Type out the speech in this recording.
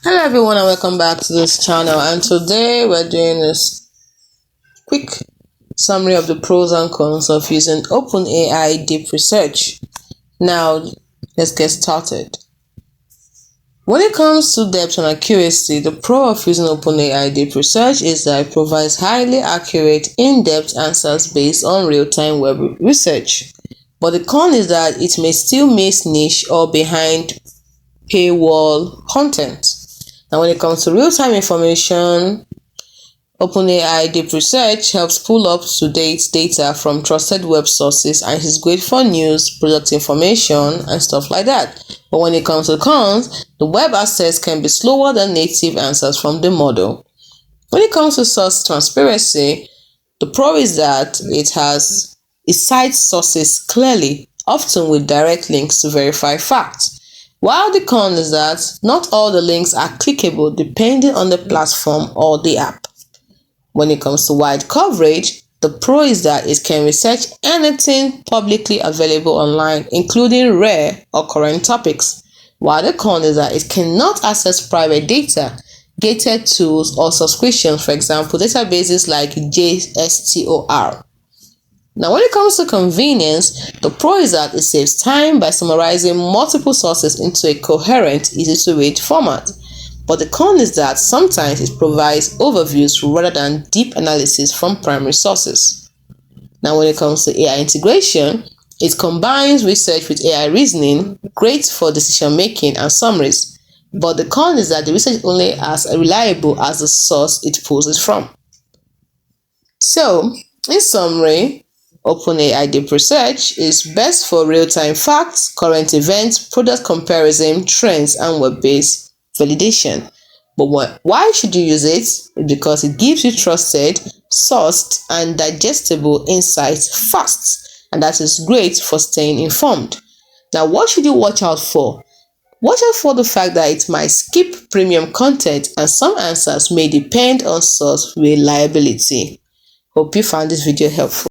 Hello everyone and welcome back to this channel, and today we're doing this quick summary of the pros and cons of using OpenAI deep research. Now let's get started. When it comes to depth and accuracy, the pro of using OpenAI deep research is that it provides highly accurate, in-depth answers based on real-time web research. But the con is that it may still miss niche or behind paywall content. Now, when it comes to real-time information, OpenAI Deep Research helps pull up-to-date data from trusted web sources and is great for news, product information, and stuff like that. But when it comes to cons, the web access can be slower than native answers from the model. When it comes to source transparency, the pro is that it cites sources clearly, often with direct links to verify facts. While the con is that not all the links are clickable depending on the platform or the app. When it comes to wide coverage, the pro is that it can research anything publicly available online, including rare or current topics. While the con is that it cannot access private data, gated tools, or subscriptions, for example, databases like JSTOR. Now, when it comes to convenience, the pro is that it saves time by summarizing multiple sources into a coherent, easy-to-read format. But the con is that sometimes it provides overviews rather than deep analysis from primary sources. Now, when it comes to AI integration, it combines research with AI reasoning, great for decision-making and summaries. But the con is that the research is only as reliable as the source it pulls it from. So, in summary, OpenAI Deep Research is best for real-time facts, current events, product comparison, trends, and web-based validation. But why should you use it? It's because it gives you trusted, sourced, and digestible insights fast, and that is great for staying informed. Now, what should you watch out for? Watch out for the fact that it might skip premium content, and some answers may depend on source reliability. Hope you found this video helpful.